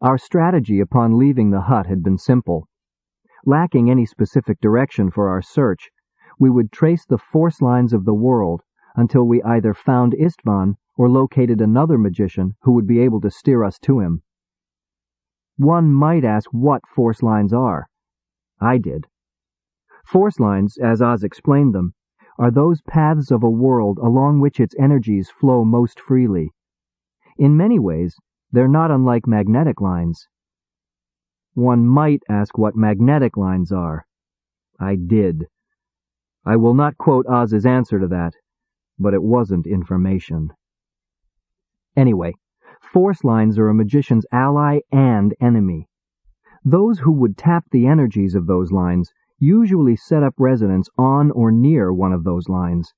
Our strategy upon leaving the hut had been simple. Lacking any specific direction for our search, we would trace the force lines of the world until we either found Istvan or located another magician who would be able to steer us to him. One might ask what force lines are. I did. Force lines, as Oz explained them, are those paths of a world along which its energies flow most freely. In many ways, they're not unlike magnetic lines. One might ask what magnetic lines are. I did. I will not quote Oz's answer to that, but it wasn't information. Anyway, force lines are a magician's ally and enemy. Those who would tap the energies of those lines usually set up residence on or near one of those lines.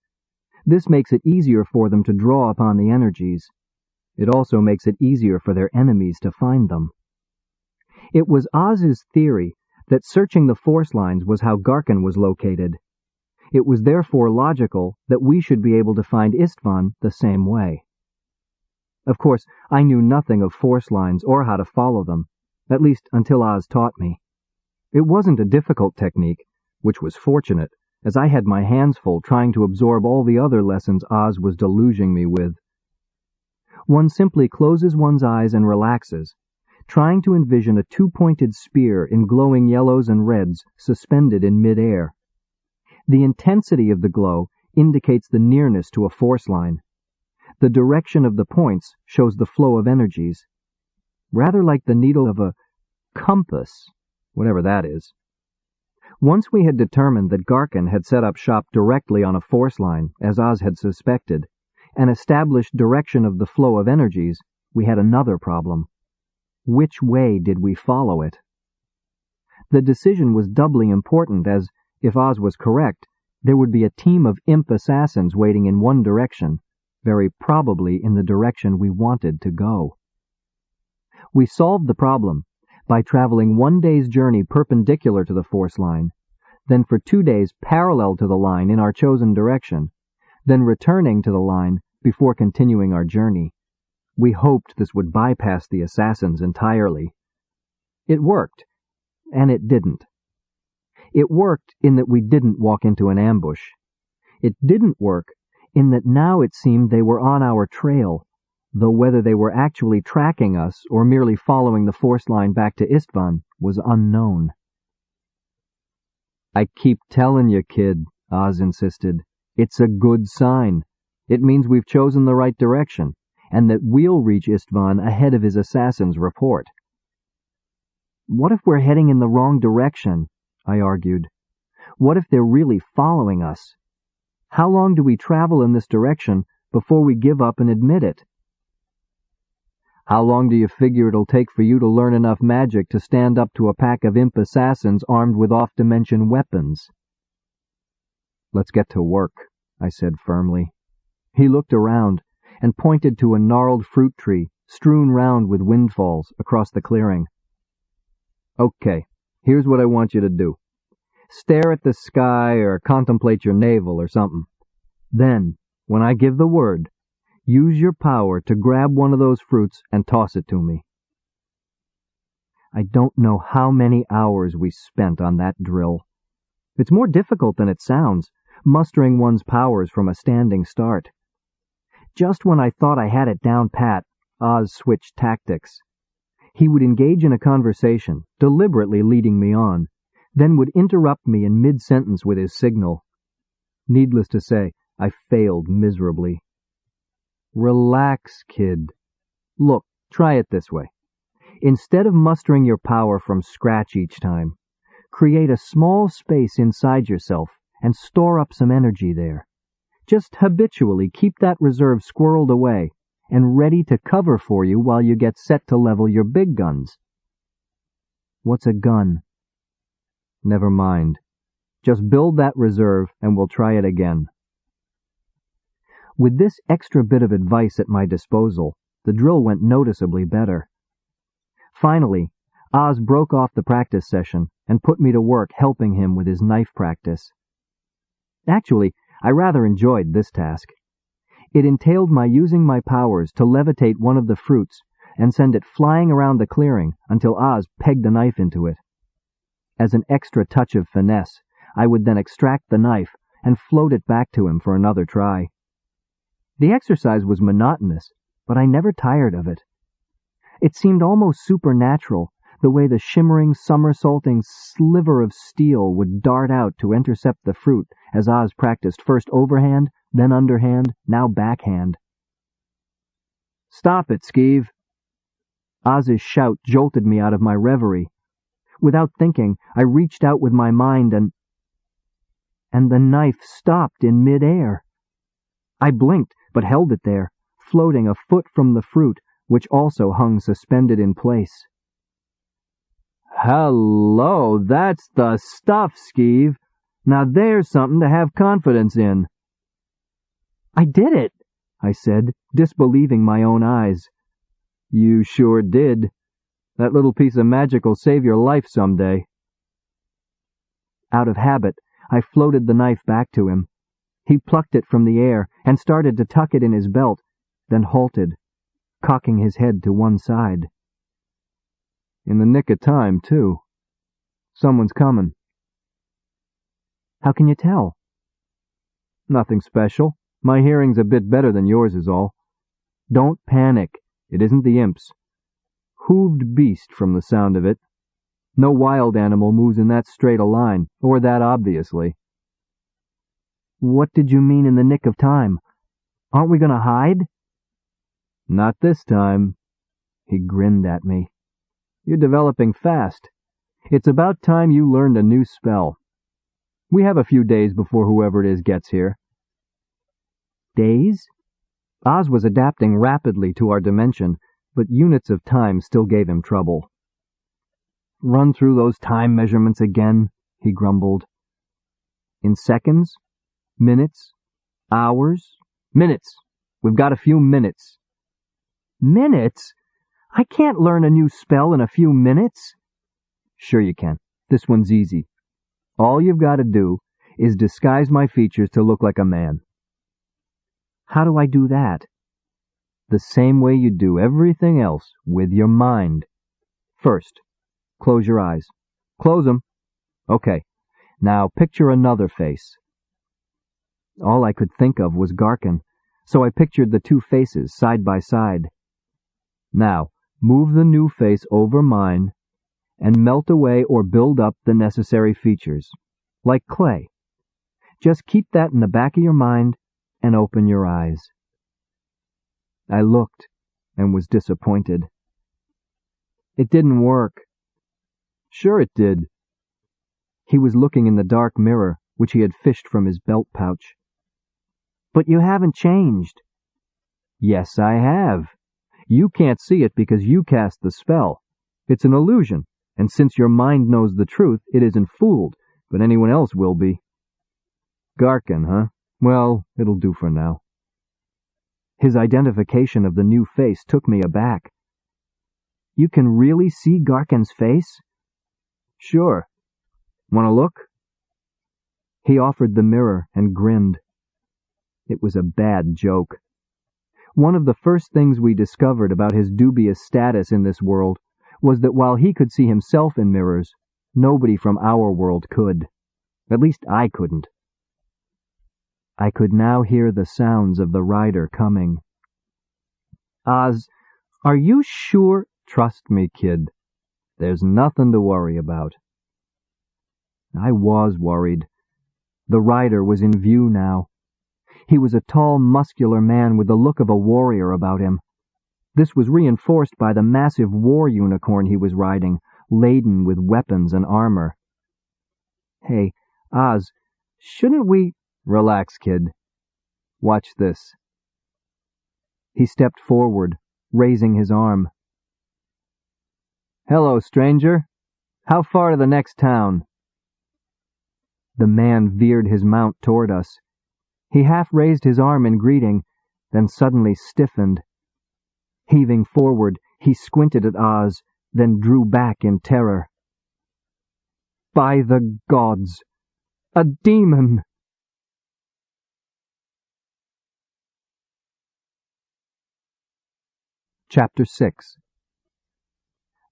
This makes it easier for them to draw upon the energies. It also makes it easier for their enemies to find them. It was Oz's theory that searching the force lines was how Garken was located. It was therefore logical that we should be able to find Istvan the same way. Of course, I knew nothing of force lines or how to follow them, at least until Oz taught me. It wasn't a difficult technique, which was fortunate, as I had my hands full trying to absorb all the other lessons Oz was deluging me with. One simply closes one's eyes and relaxes, trying to envision a two-pointed spear in glowing yellows and reds suspended in mid-air. The intensity of the glow indicates the nearness to a force line. The direction of the points shows the flow of energies, rather like the needle of a compass, whatever that is. Once we had determined that Garken had set up shop directly on a force line, as Oz had suspected, and established direction of the flow of energies, we had another problem. Which way did we follow it? The decision was doubly important as, if Oz was correct, there would be a team of imp assassins waiting in one direction, very probably in the direction we wanted to go. We solved the problem by traveling 1 day's journey perpendicular to the force line, then for 2 days parallel to the line in our chosen direction, then returning to the line before continuing our journey. We hoped this would bypass the assassins entirely. It worked, and it didn't. It worked in that we didn't walk into an ambush. It didn't work in that now it seemed they were on our trail, though whether they were actually tracking us or merely following the force line back to Istvan was unknown. "I keep telling you, kid," Oz insisted. "It's a good sign. It means we've chosen the right direction, and that we'll reach Istvan ahead of his assassins' report." "What if we're heading in the wrong direction?" I argued. "What if they're really following us? How long do we travel in this direction before we give up and admit it?" "How long do you figure it'll take for you to learn enough magic to stand up to a pack of imp assassins armed with off-dimension weapons?" "Let's get to work," I said firmly. He looked around and pointed to a gnarled fruit tree strewn round with windfalls across the clearing. "Okay, here's what I want you to do. Stare at the sky or contemplate your navel or something. Then, when I give the word, use your power to grab one of those fruits and toss it to me." I don't know how many hours we spent on that drill. It's more difficult than it sounds, mustering one's powers from a standing start. Just when I thought I had it down pat, Oz switched tactics. He would engage in a conversation, deliberately leading me on, then would interrupt me in mid-sentence with his signal. Needless to say, I failed miserably. "Relax, kid. Look, try it this way. Instead of mustering your power from scratch each time, create a small space inside yourself and store up some energy there. Just habitually keep that reserve squirreled away and ready to cover for you while you get set to level your big guns." "What's a gun?" "Never mind. Just build that reserve and we'll try it again." With this extra bit of advice at my disposal, the drill went noticeably better. Finally, Oz broke off the practice session and put me to work helping him with his knife practice. Actually, I rather enjoyed this task. It entailed my using my powers to levitate one of the fruits and send it flying around the clearing until Oz pegged a knife into it. As an extra touch of finesse, I would then extract the knife and float it back to him for another try. The exercise was monotonous, but I never tired of it. It seemed almost supernatural, the way the shimmering, somersaulting sliver of steel would dart out to intercept the fruit as Oz practiced first overhand, then underhand, now backhand. "Stop it, Skeeve!" Oz's shout jolted me out of my reverie. Without thinking, I reached out with my mind and the knife stopped in mid-air. I blinked, but held it there, floating a foot from the fruit, which also hung suspended in place. "Hello, that's the stuff, Skeeve. Now there's something to have confidence in." "I did it," I said, disbelieving my own eyes. "You sure did. That little piece of magic'll save your life someday." Out of habit, I floated the knife back to him. He plucked it from the air and started to tuck it in his belt, then halted, cocking his head to one side. "In the nick of time, too. Someone's coming." "How can you tell?" "Nothing special. My hearing's a bit better than yours is all. Don't panic. It isn't the imps. Hooved beast from the sound of it. No wild animal moves in that straight a line, or that obviously." "What did you mean in the nick of time? Aren't we going to hide?" "Not this time." He grinned at me. "You're developing fast. It's about time you learned a new spell. We have a few days before whoever it is gets here." "Days?" Oz was adapting rapidly to our dimension, but units of time still gave him trouble. "Run through those time measurements again," he grumbled. "In seconds? Minutes? Hours? Minutes. We've got a few minutes." "Minutes? I can't learn a new spell in a few minutes." "Sure you can. This one's easy. All you've got to do is disguise my features to look like a man." "How do I do that?" "The same way you do everything else, with your mind. First, close your eyes. Close 'em. Okay. Now picture another face." All I could think of was Garkin, so I pictured the two faces side by side. "Now, move the new face over mine and melt away or build up the necessary features, like clay. Just keep that in the back of your mind and open your eyes." I looked and was disappointed. "It didn't work." "Sure it did." He was looking in the dark mirror, which he had fished from his belt pouch. "But you haven't changed." "Yes, I have. You can't see it because you cast the spell. It's an illusion, and since your mind knows the truth, it isn't fooled, but anyone else will be." "Garkin, huh? Well, it'll do for now." His identification of the new face took me aback. "You can really see Garkin's face?" "Sure. Want to look?" He offered the mirror and grinned. It was a bad joke. One of the first things we discovered about his dubious status in this world was that while he could see himself in mirrors, nobody from our world could. At least I couldn't. I could now hear the sounds of the rider coming. "Oz, are you sure?" "Trust me, kid. There's nothing to worry about." I was worried. The rider was in view now. He was a tall, muscular man with the look of a warrior about him. This was reinforced by the massive war unicorn he was riding, laden with weapons and armor. "Hey, Oz, shouldn't we—" "Relax, kid. Watch this." He stepped forward, raising his arm. "Hello, stranger. How far to the next town?" The man veered his mount toward us. He half raised his arm in greeting, then suddenly stiffened. Heaving forward, he squinted at Oz, then drew back in terror. "By the gods! A demon!" Chapter 6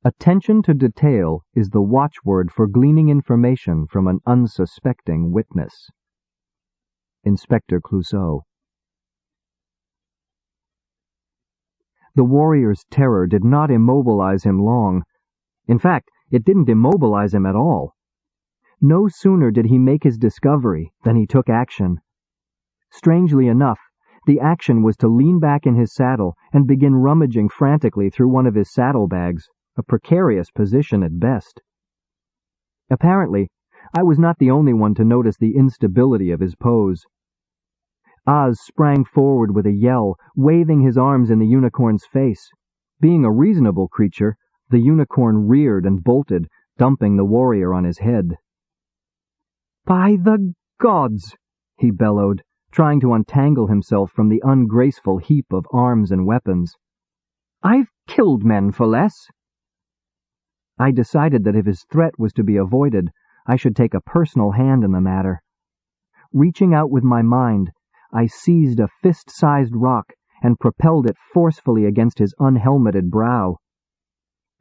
Attention to detail is the watchword for gleaning information from an unsuspecting witness. Inspector Clouseau. The warrior's terror did not immobilize him long. In fact, it didn't immobilize him at all. No sooner did he make his discovery than he took action. Strangely enough, the action was to lean back in his saddle and begin rummaging frantically through one of his saddlebags, a precarious position at best. Apparently, I was not the only one to notice the instability of his pose. Oz sprang forward with a yell, waving his arms in the unicorn's face. Being a reasonable creature, the unicorn reared and bolted, dumping the warrior on his head. "By the gods!" he bellowed, trying to untangle himself from the ungraceful heap of arms and weapons. "I've killed men for less." I decided that if his threat was to be avoided, I should take a personal hand in the matter. Reaching out with my mind, I seized a fist-sized rock and propelled it forcefully against his unhelmeted brow.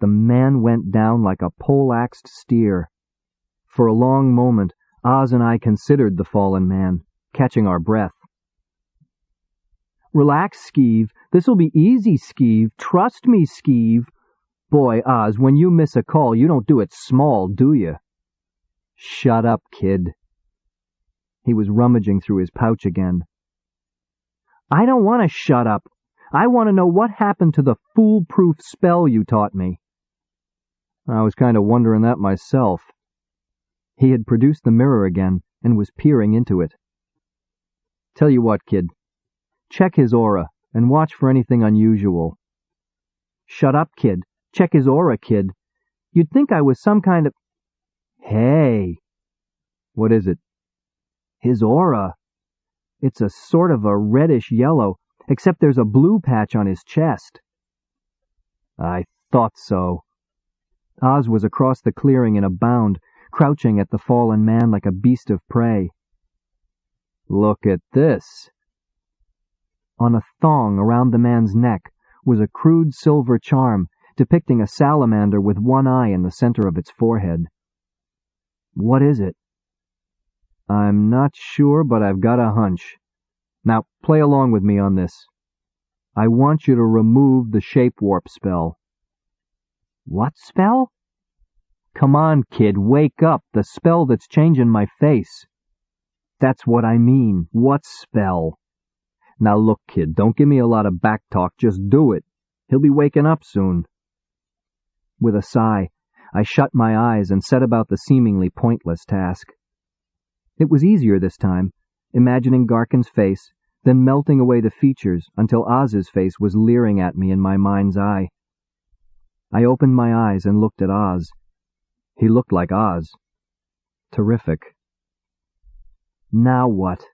The man went down like a pole-axed steer. For a long moment, Oz and I considered the fallen man, catching our breath. "Relax, Skeeve. This'll be easy, Skeeve. Trust me, Skeeve. Boy, Oz, when you miss a call, you don't do it small, do you?" "Shut up, kid." He was rummaging through his pouch again. "I don't want to shut up. I want to know what happened to the foolproof spell you taught me." "I was kind of wondering that myself." He had produced the mirror again and was peering into it. "Tell you what, kid. Check his aura and watch for anything unusual." "Shut up, kid. Check his aura, kid. You'd think I was some kind of—" "Hey!" "What is it?" "His aura. It's a sort of a reddish yellow, except there's a blue patch on his chest." "I thought so." Oz was across the clearing in a bound, crouching at the fallen man like a beast of prey. "Look at this." On a thong around the man's neck was a crude silver charm depicting a salamander with one eye in the center of its forehead. "What is it?" "I'm not sure, but I've got a hunch. Now, play along with me on this. I want you to remove the shape warp spell." "What spell?" "Come on, kid, wake up. The spell that's changing my face." "That's what I mean. What spell?" "Now look, kid, don't give me a lot of back talk. Just do it. He'll be waking up soon." With a sigh, I shut my eyes and set about the seemingly pointless task. It was easier this time, imagining Garkin's face, then melting away the features until Oz's face was leering at me in my mind's eye. I opened my eyes and looked at Oz. He looked like Oz. Terrific. Now what?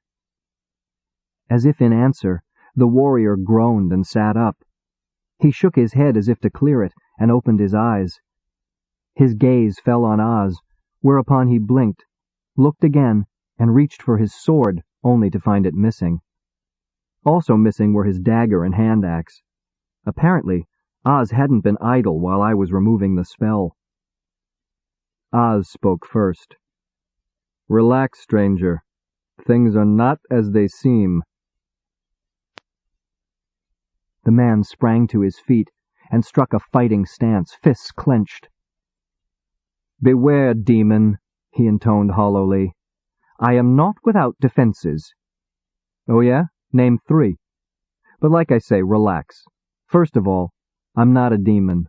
As if in answer, the warrior groaned and sat up. He shook his head as if to clear it and opened his eyes. His gaze fell on Oz, whereupon he blinked, looked again, and reached for his sword, only to find it missing. Also missing were his dagger and hand axe. Apparently, Oz hadn't been idle while I was removing the spell. Oz spoke first. "Relax, stranger. Things are not as they seem." The man sprang to his feet and struck a fighting stance, fists clenched. "Beware, demon," he intoned hollowly. "I am not without defenses." "Oh yeah? Name 3. But like I say, relax. First of all, I'm not a demon.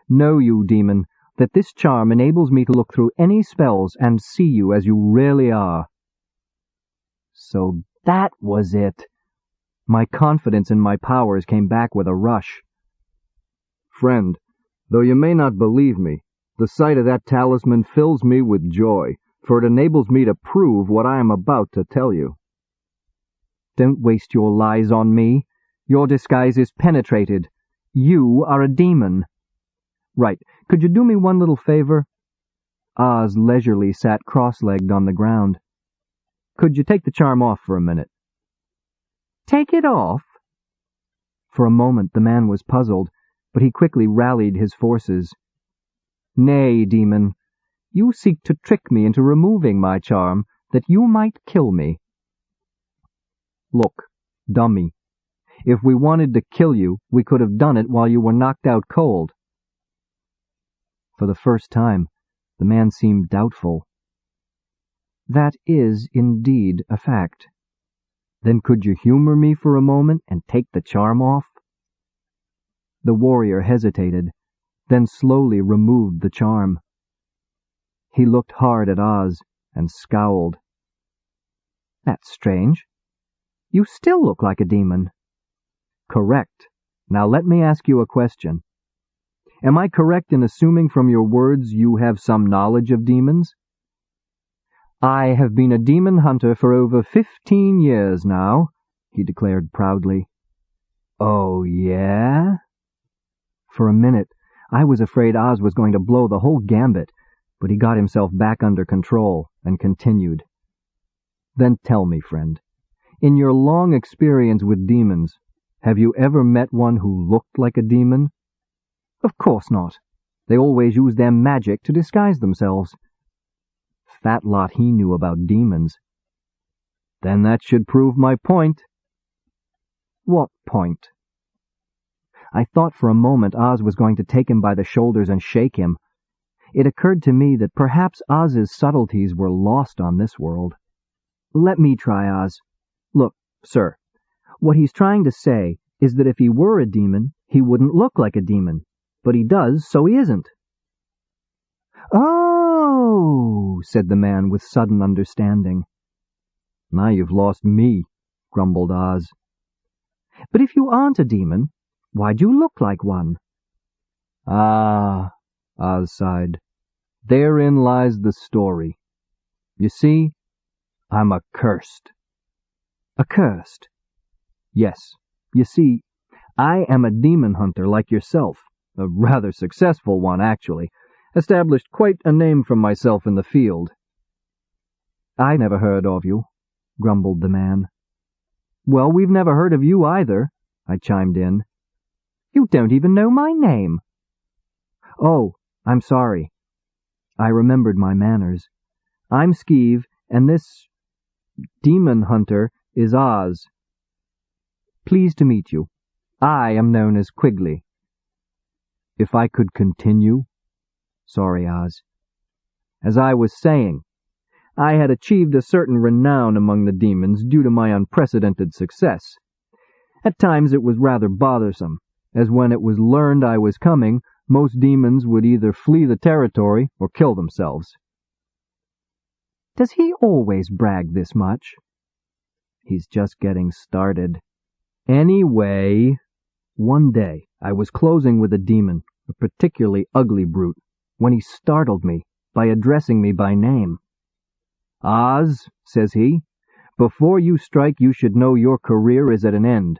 Know you, demon, that this charm enables me to look through any spells and see you as you really are." So that was it. My confidence in my powers came back with a rush. "Friend, though you may not believe me, the sight of that talisman fills me with joy, for it enables me to prove what I am about to tell you." "Don't waste your lies on me. Your disguise is penetrated. You are a demon." "Right. Could you do me one little favor?" Oz leisurely sat cross-legged on the ground. "Could you take the charm off for a minute?" "Take it off?" For a moment the man was puzzled, but he quickly rallied his forces. "Nay, demon, you seek to trick me into removing my charm, that you might kill me. Look, dummy, if we wanted to kill you, we could have done it while you were knocked out cold." For the first time, the man seemed doubtful. "That is indeed a fact. Then could you humor me for a moment and take the charm off?" The warrior hesitated, then slowly removed the charm. He looked hard at Oz and scowled. "That's strange. You still look like a demon." "Correct. Now let me ask you a question. Am I correct in assuming from your words you have some knowledge of demons?" "I have been a demon hunter for over 15 years now," he declared proudly. "Oh, yeah?" For a minute, I was afraid Oz was going to blow the whole gambit, but he got himself back under control and continued. "Then tell me, friend, in your long experience with demons, have you ever met one who looked like a demon?" "Of course not. They always use their magic to disguise themselves." Fat lot he knew about demons. "Then that should prove my point." "What point?" I thought for a moment Oz was going to take him by the shoulders and shake him. It occurred to me that perhaps Oz's subtleties were lost on this world. "Let me try, Oz. Look, sir, what he's trying to say is that if he were a demon, he wouldn't look like a demon. But he does, so he isn't." "Oh," said the man with sudden understanding. "Now you've lost me," grumbled Oz. "But if you aren't a demon, why'd you look like one?" "Ah," Oz sighed. "Therein lies the story. You see, I'm accursed." "Accursed?" "Yes. You see, I am a demon hunter like yourself. A rather successful one, actually. Established quite a name for myself in the field." "I never heard of you," grumbled the man. "Well, we've never heard of you either," I chimed in. "You don't even know my name." "Oh, I'm sorry." I remembered my manners. "I'm Skeeve, and this demon hunter is Oz. Pleased to meet you. I am known as Quigley." "If I could continue?" "Sorry, Oz. As I was saying, I had achieved a certain renown among the demons due to my unprecedented success. At times it was rather bothersome, as when it was learned I was coming, most demons would either flee the territory or kill themselves." "Does he always brag this much?" "He's just getting started." "Anyway, one day I was closing with a demon, a particularly ugly brute, when he startled me by addressing me by name. 'Oz,' says he, 'before you strike you should know your career is at an end.'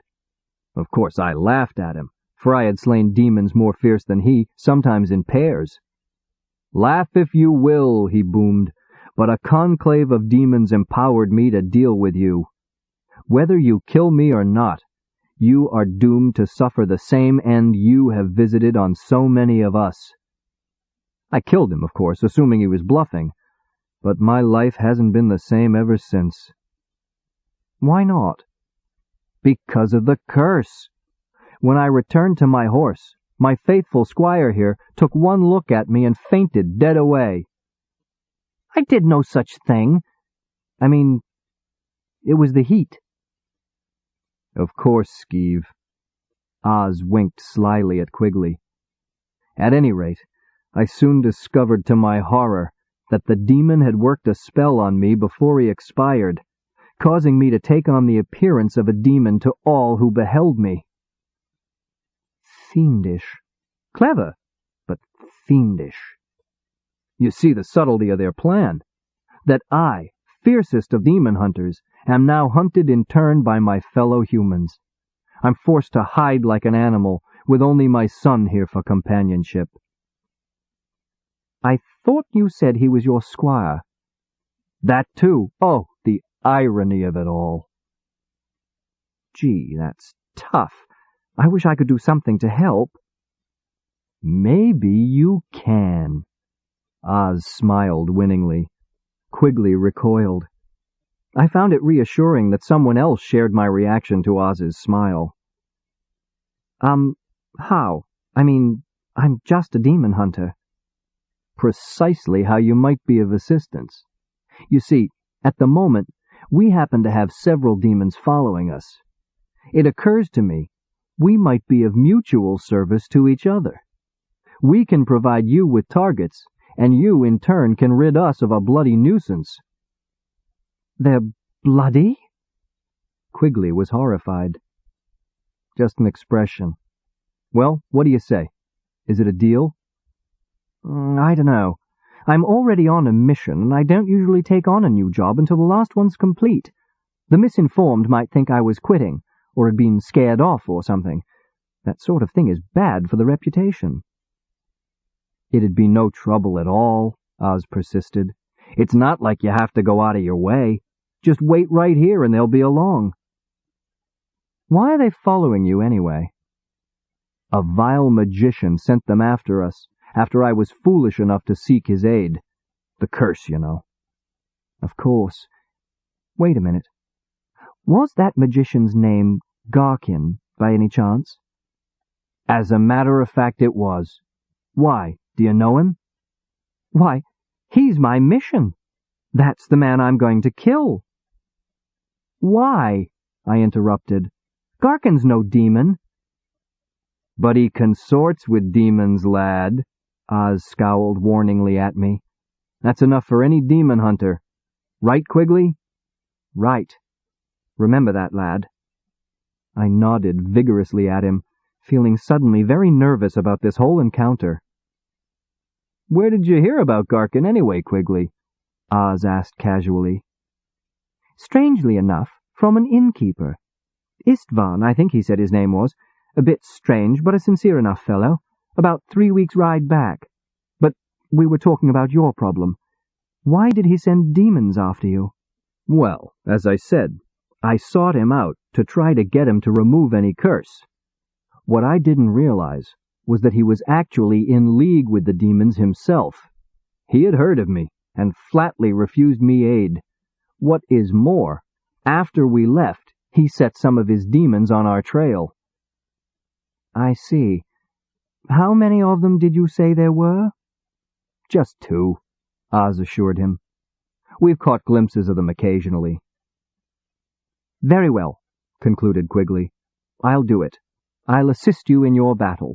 Of course I laughed at him, for I had slain demons more fierce than he, sometimes in pairs. 'Laugh if you will,' he boomed, 'but a conclave of demons empowered me to deal with you. Whether you kill me or not, you are doomed to suffer the same end you have visited on so many of us.' I killed him, of course, assuming he was bluffing, but my life hasn't been the same ever since." "Why not?" "Because of the curse. When I returned to my horse, my faithful squire here took one look at me and fainted dead away." "I did no such thing. I mean, it was the heat." "Of course, Skeeve." Oz winked slyly at Quigley. "At any rate, I soon discovered to my horror that the demon had worked a spell on me before he expired, causing me to take on the appearance of a demon to all who beheld me." "Fiendish. Clever, but fiendish." "You see the subtlety of their plan. That I, fiercest of demon hunters, am now hunted in turn by my fellow humans. I'm forced to hide like an animal, with only my son here for companionship." "I thought you said he was your squire." "That too. Oh, the irony of it all." "Gee, that's tough. I wish I could do something to help." Maybe you can. Oz smiled winningly. Quigley recoiled. I found it reassuring that someone else shared my reaction to Oz's smile. How? I mean, I'm just a demon hunter. Precisely how you might be of assistance. You see, at the moment, we happen to have several demons following us. It occurs to me, we might be of mutual service to each other. We can provide you with targets, and you, in turn, can rid us of a bloody nuisance. They're bloody? Quigley was horrified. Just an expression. Well, what do you say? Is it a deal? I don't know. I'm already on a mission, and I don't usually take on a new job until the last one's complete. The misinformed might think I was quitting, or had been scared off or something. That sort of thing is bad for the reputation. It'd be no trouble at all, Oz persisted. It's not like you have to go out of your way. Just wait right here and they'll be along. Why are they following you anyway? A vile magician sent them after us, after I was foolish enough to seek his aid. The curse, you know. Of course. Wait a minute. Was that magician's name Garkin, by any chance? As a matter of fact, it was. Why, do you know him? Why, he's my mission. That's the man I'm going to kill. Why? I interrupted. Garkin's no demon. But he consorts with demons, lad. Oz scowled warningly at me. That's enough for any demon hunter. Right, Quigley? Right. Remember that, lad. I nodded vigorously at him, feeling suddenly very nervous about this whole encounter. Where did you hear about Garkin anyway, Quigley? Oz asked casually. Strangely enough, from an innkeeper. Istvan, I think he said his name was. A bit strange, but a sincere enough fellow. About 3 weeks' ride back. But we were talking about your problem. Why did he send demons after you? Well, as I said, I sought him out to try to get him to remove any curse. What I didn't realize was that he was actually in league with the demons himself. He had heard of me, and flatly refused me aid. What is more, after we left, he set some of his demons on our trail. I see. How many of them did you say there were? Just 2, Oz assured him. We've caught glimpses of them occasionally. Very well, concluded Quigley. I'll do it. I'll assist you in your battle.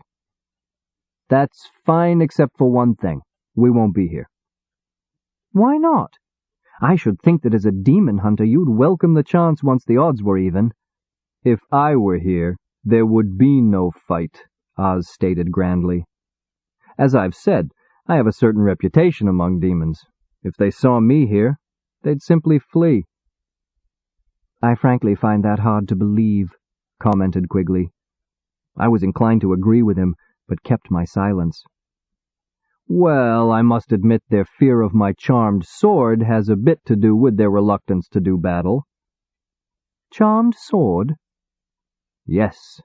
That's fine except for one thing. We won't be here. Why not? I should think that as a demon hunter you'd welcome the chance once the odds were even. If I were here, there would be no fight, Oz stated grandly. As I've said, I have a certain reputation among demons. If they saw me here, they'd simply flee. I frankly find that hard to believe, commented Quigley. I was inclined to agree with him, but kept my silence. Well, I must admit their fear of my charmed sword has a bit to do with their reluctance to do battle. Charmed sword? Yes.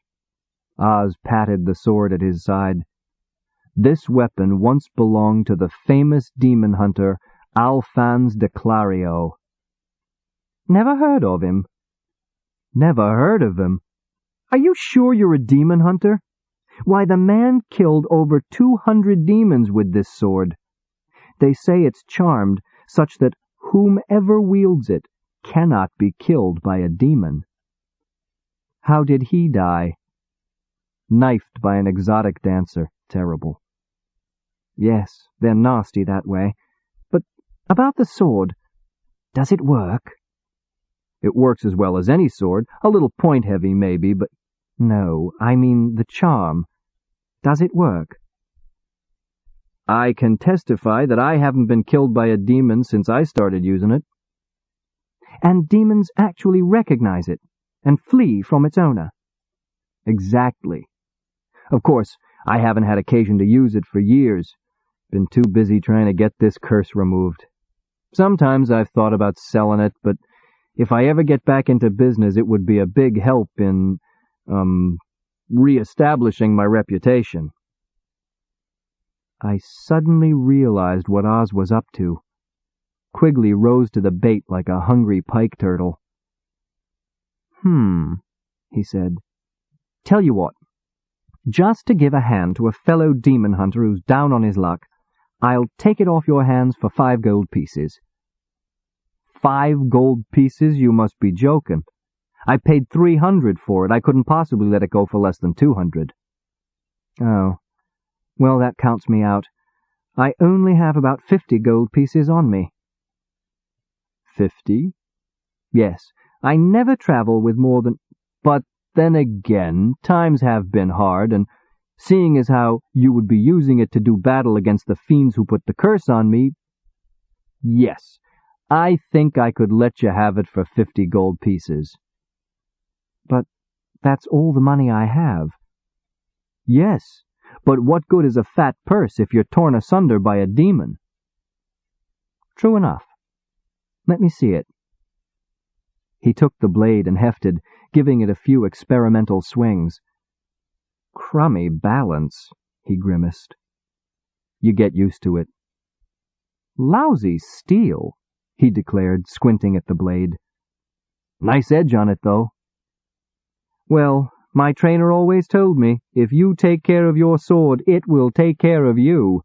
Oz patted the sword at his side. This weapon once belonged to the famous demon hunter Alphonse de Clario. Never heard of him. Never heard of him? Are you sure you're a demon hunter? Why, the man killed over 200 demons with this sword. They say it's charmed such that whomever wields it cannot be killed by a demon. How did he die? Knifed by an exotic dancer. Terrible. Yes, they're nasty that way. But about the sword, does it work? It works as well as any sword, a little point-heavy maybe, but no, I mean the charm. Does it work? I can testify that I haven't been killed by a demon since I started using it. And demons actually recognize it and flee from its owner? Exactly. Of course, I haven't had occasion to use it for years. Been too busy trying to get this curse removed. Sometimes I've thought about selling it, but if I ever get back into business, it would be a big help in, re-establishing my reputation. I suddenly realized what Oz was up to. Quigley rose to the bait like a hungry pike turtle. He said. Tell you what, just to give a hand to a fellow demon hunter who's down on his luck, I'll take it off your hands for 5 gold pieces. 5 gold pieces? You must be joking. I paid 300 for it. I couldn't possibly let it go for less than 200. Oh, well, that counts me out. I only have about 50 gold pieces on me. 50? Yes, I never travel with more than... But then again, times have been hard, and seeing as how you would be using it to do battle against the fiends who put the curse on me, yes, I think I could let you have it for 50 gold pieces. But that's all the money I have. Yes, but what good is a fat purse if you're torn asunder by a demon? True enough. Let me see it. He took the blade and hefted, giving it a few experimental swings. Crummy balance, he grimaced. You get used to it. Lousy steel, he declared, squinting at the blade. Nice edge on it, though. Well, my trainer always told me, if you take care of your sword, it will take care of you.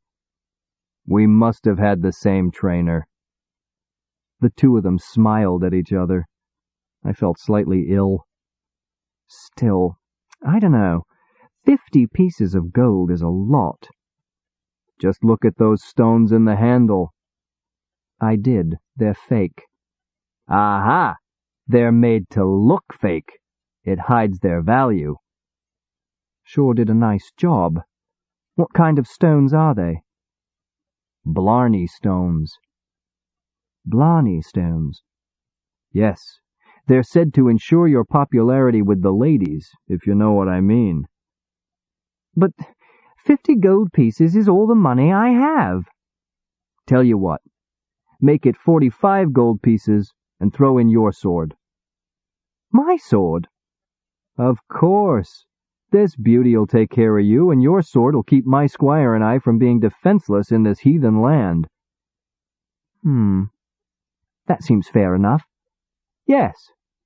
We must have had the same trainer. The two of them smiled at each other. I felt slightly ill. Still, I don't know. 50 pieces of gold is a lot. Just look at those stones in the handle. I did. They're fake. Aha! They're made to look fake. It hides their value. Sure did a nice job. What kind of stones are they? Blarney stones. Blarney stones? Yes. They're said to ensure your popularity with the ladies, if you know what I mean. But 50 gold pieces is all the money I have. Tell you what. Make it 45 gold pieces and throw in your sword. My sword? Of course. This beauty'll take care of you, and your sword'll keep my squire and I from being defenseless in this heathen land. That seems fair enough. Yes,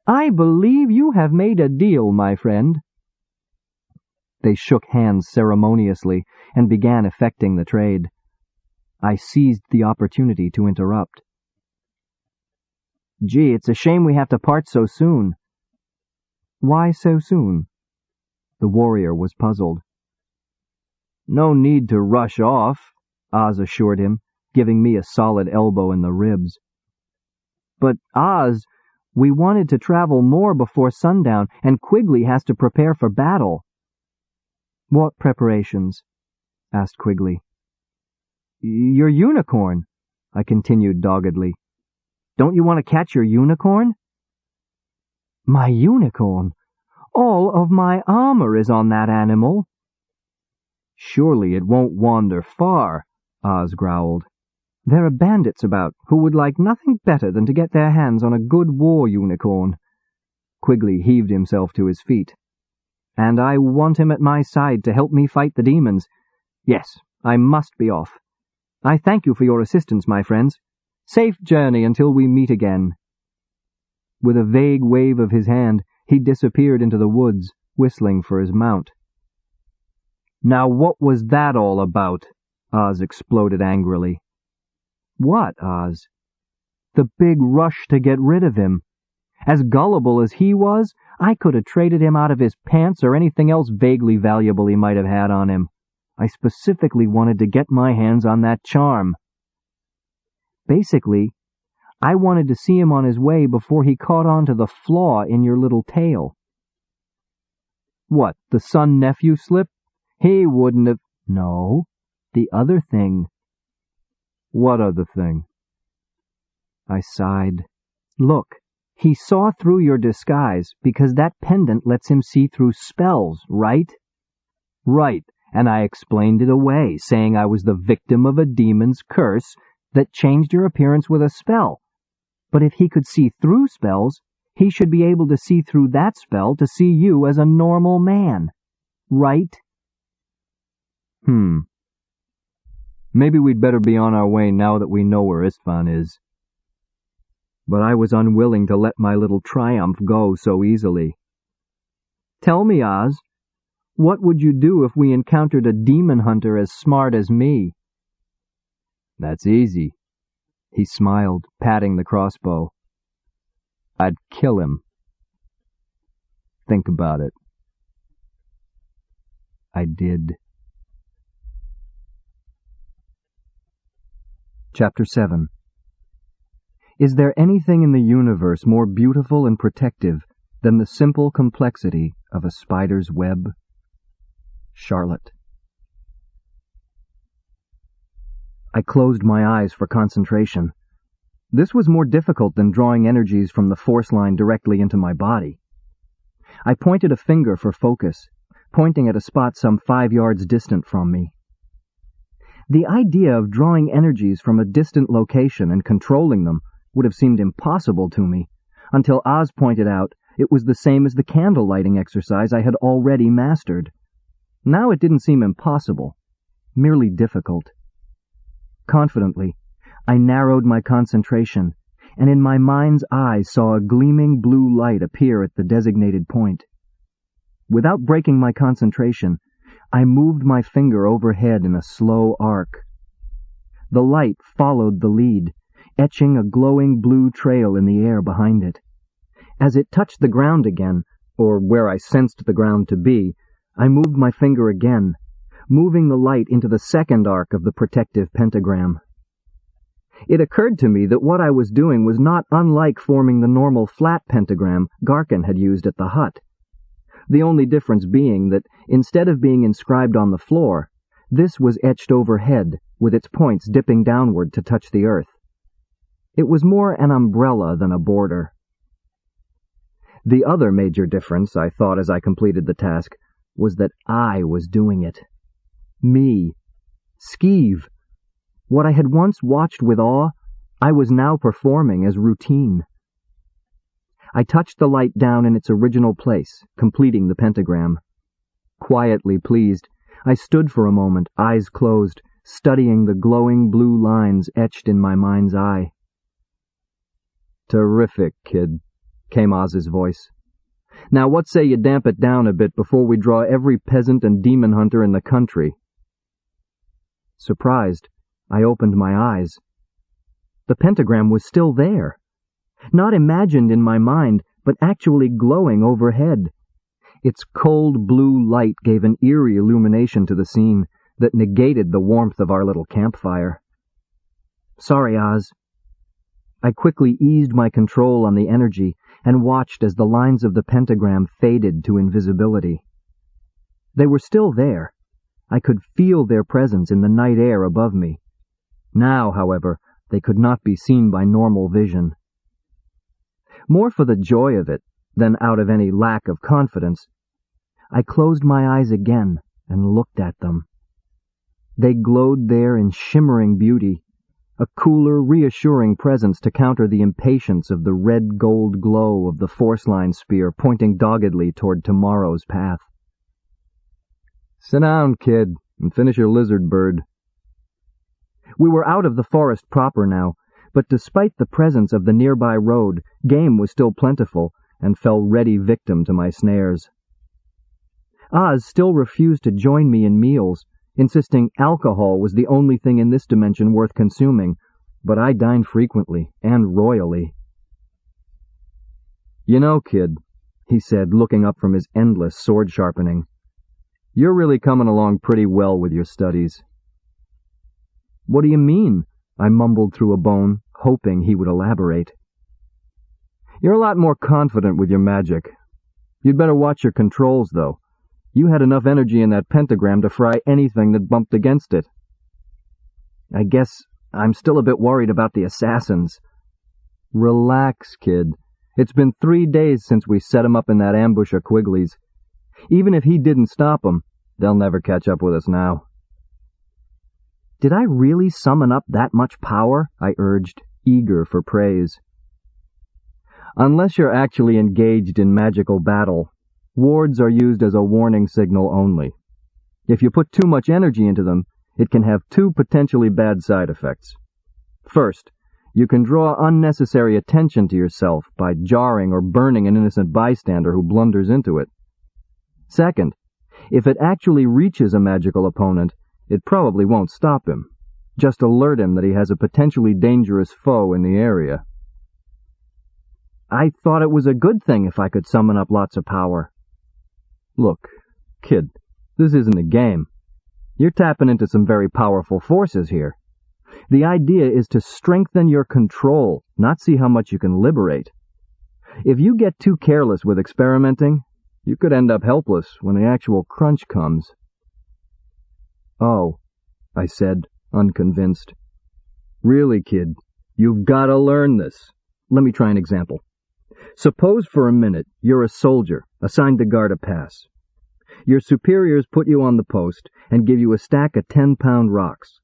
I believe you have made a deal, my friend. They shook hands ceremoniously and began effecting the trade. I seized the opportunity to interrupt. Gee, it's a shame we have to part so soon. Why so soon? The warrior was puzzled. No need to rush off, Oz assured him, giving me a solid elbow in the ribs. But, Oz, we wanted to travel more before sundown, and Quigley has to prepare for battle. What preparations? Asked Quigley. Your unicorn, I continued doggedly. Don't you want to catch your unicorn? My unicorn? All of my armor is on that animal. Surely it won't wander far, Oz growled. There are bandits about who would like nothing better than to get their hands on a good war unicorn. Quigley heaved himself to his feet. And I want him at my side to help me fight the demons. Yes, I must be off. I thank you for your assistance, my friends. Safe journey until we meet again. With a vague wave of his hand, he disappeared into the woods, whistling for his mount. Now what was that all about? Oz exploded angrily. What, Oz? The big rush to get rid of him. As gullible as he was, I could have traded him out of his pants or anything else vaguely valuable he might have had on him. I specifically wanted to get my hands on that charm. Basically, I wanted to see him on his way before he caught on to the flaw in your little tale. What, the son-nephew slip? He wouldn't have... No, the other thing. What other thing? I sighed. Look, he saw through your disguise because that pendant lets him see through spells, right? Right, and I explained it away, saying I was the victim of a demon's curse that changed your appearance with a spell. But if he could see through spells, he should be able to see through that spell to see you as a normal man. Right? Maybe we'd better be on our way now that we know where Istvan is. But I was unwilling to let my little triumph go so easily. Tell me, Oz, what would you do if we encountered a demon hunter as smart as me? That's easy. He smiled, patting the crossbow. I'd kill him. Think about it. I did. Chapter 7. Is there anything in the universe more beautiful and protective than the simple complexity of a spider's web? Charlotte. I closed my eyes for concentration. This was more difficult than drawing energies from the force line directly into my body. I pointed a finger for focus, pointing at a spot some 5 yards distant from me. The idea of drawing energies from a distant location and controlling them would have seemed impossible to me, until Oz pointed out it was the same as the candle lighting exercise I had already mastered. Now it didn't seem impossible, merely difficult. Confidently, I narrowed my concentration, and in my mind's eye saw a gleaming blue light appear at the designated point. Without breaking my concentration, I moved my finger overhead in a slow arc. The light followed the lead, etching a glowing blue trail in the air behind it. As it touched the ground again, or where I sensed the ground to be, I moved my finger again, moving the light into the second arc of the protective pentagram. It occurred to me that what I was doing was not unlike forming the normal flat pentagram Garkin had used at the hut. The only difference being that, instead of being inscribed on the floor, this was etched overhead, with its points dipping downward to touch the earth. It was more an umbrella than a border. The other major difference, I thought as I completed the task, was that I was doing it. Me. Skeeve. What I had once watched with awe, I was now performing as routine. I touched the light down in its original place, completing the pentagram. Quietly pleased, I stood for a moment, eyes closed, studying the glowing blue lines etched in my mind's eye. "Terrific, kid," came Oz's voice. "Now what say you damp it down a bit before we draw every peasant and demon hunter in the country?" Surprised, I opened my eyes. The pentagram was still there. Not imagined in my mind, but actually glowing overhead. Its cold blue light gave an eerie illumination to the scene that negated the warmth of our little campfire. "Sorry, Oz." I quickly eased my control on the energy and watched as the lines of the pentagram faded to invisibility. They were still there. I could feel their presence in the night air above me. Now, however, they could not be seen by normal vision. More for the joy of it than out of any lack of confidence, I closed my eyes again and looked at them. They glowed there in shimmering beauty, a cooler, reassuring presence to counter the impatience of the red-gold glow of the force-line spear pointing doggedly toward tomorrow's path. "Sit down, kid, and finish your lizard bird." We were out of the forest proper now, but despite the presence of the nearby road, game was still plentiful and fell ready victim to my snares. Oz still refused to join me in meals, insisting alcohol was the only thing in this dimension worth consuming, but I dined frequently and royally. "You know, kid," he said, looking up from his endless sword sharpening, "you're really coming along pretty well with your studies." "What do you mean?" I mumbled through a bone, hoping he would elaborate. "You're a lot more confident with your magic. You'd better watch your controls, though. You had enough energy in that pentagram to fry anything that bumped against it." "I guess I'm still a bit worried about the assassins." "Relax, kid. It's been 3 days since we set 'em up in that ambush of Quigley's. Even if he didn't stop 'em, they'll never catch up with us now." "Did I really summon up that much power?" I urged, eager for praise. "Unless you're actually engaged in magical battle, wards are used as a warning signal only. If you put too much energy into them, It can have two potentially bad side effects. First, you can draw unnecessary attention to yourself by jarring or burning an innocent bystander who blunders into it. Second, if it actually reaches a magical opponent, it probably won't stop him. Just alert him that he has a potentially dangerous foe in the area. I thought it was a good thing if I could summon up lots of power. Look, kid, this isn't a game. You're tapping into some very powerful forces here. The idea is to strengthen your control, not see how much you can liberate. If you get too careless with experimenting, you could end up helpless when the actual crunch comes. Oh, I said, unconvinced. Really, kid, you've got to learn this. Let me try an example. Suppose for a minute you're a soldier assigned to guard a pass. Your superiors put you on the post and give you a stack of 10-pound rocks.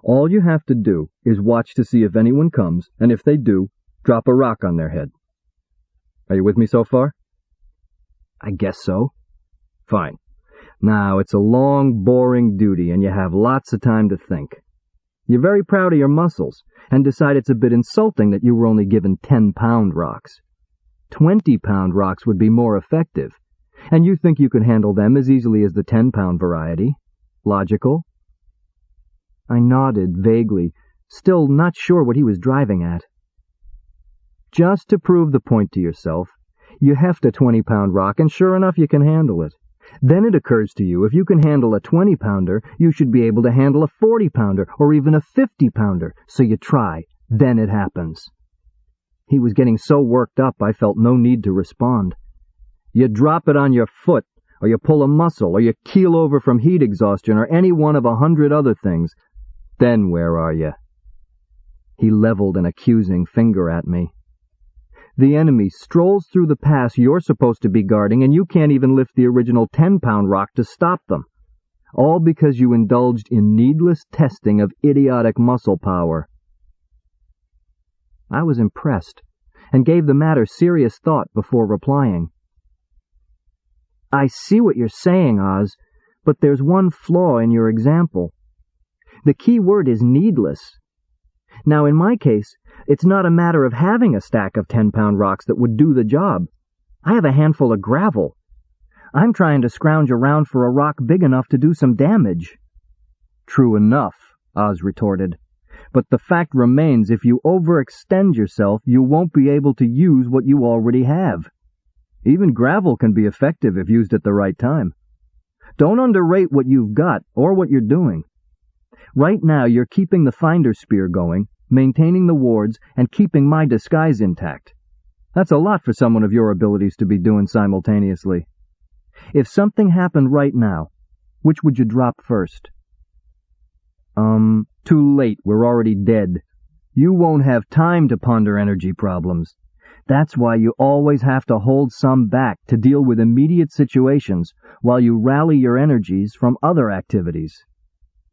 All you have to do is watch to see if anyone comes, and if they do, drop a rock on their head. Are you with me so far? I guess so. Fine. Now, it's a long, boring duty, and you have lots of time to think. You're very proud of your muscles, and decide it's a bit insulting that you were only given 10-pound rocks. 20-pound rocks would be more effective, and you think you could handle them as easily as the 10-pound variety. Logical? I nodded vaguely, still not sure what he was driving at. Just to prove the point to yourself, you heft a 20-pound rock, and sure enough you can handle it. Then it occurs to you, if you can handle a 20-pounder, you should be able to handle a 40-pounder, or even a 50-pounder, so you try. Then it happens. He was getting so worked up I felt no need to respond. You drop it on your foot, or you pull a muscle, or you keel over from heat exhaustion, or any one of 100 other things. Then where are you? He leveled an accusing finger at me. The enemy strolls through the pass you're supposed to be guarding, and you can't even lift the original 10-pound rock to stop them. All because you indulged in needless testing of idiotic muscle power. I was impressed, and gave the matter serious thought before replying. I see what you're saying, Oz, but there's one flaw in your example. The key word is needless. Now, in my case, it's not a matter of having a stack of 10-pound rocks that would do the job. I have a handful of gravel. I'm trying to scrounge around for a rock big enough to do some damage. True enough, Oz retorted. But the fact remains, if you overextend yourself, you won't be able to use what you already have. Even gravel can be effective if used at the right time. Don't underrate what you've got or what you're doing. Right now you're keeping the finder spear going, maintaining the wards, and keeping my disguise intact. That's a lot for someone of your abilities to be doing simultaneously. If something happened right now, which would you drop first? Too late, we're already dead. You won't have time to ponder energy problems. That's why you always have to hold some back to deal with immediate situations while you rally your energies from other activities.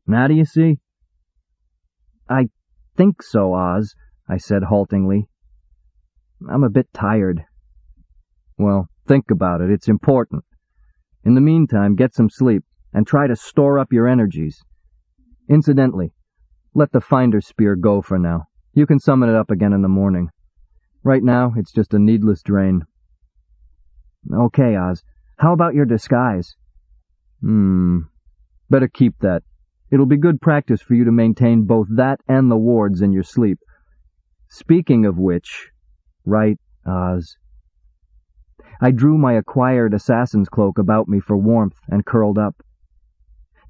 Now do you see? I think so, Oz, I said haltingly. I'm a bit tired. Well, think about it. It's important. In the meantime, get some sleep and try to store up your energies. Incidentally, let the finder spear go for now. You can summon it up again in the morning. Right now, it's just a needless drain. Okay, Oz. How about your disguise? Better keep that. It'll be good practice for you to maintain both that and the wards in your sleep. Speaking of which, right, Oz? I drew my acquired assassin's cloak about me for warmth and curled up.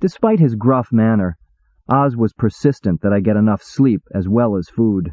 Despite his gruff manner, Oz was persistent that I get enough sleep as well as food.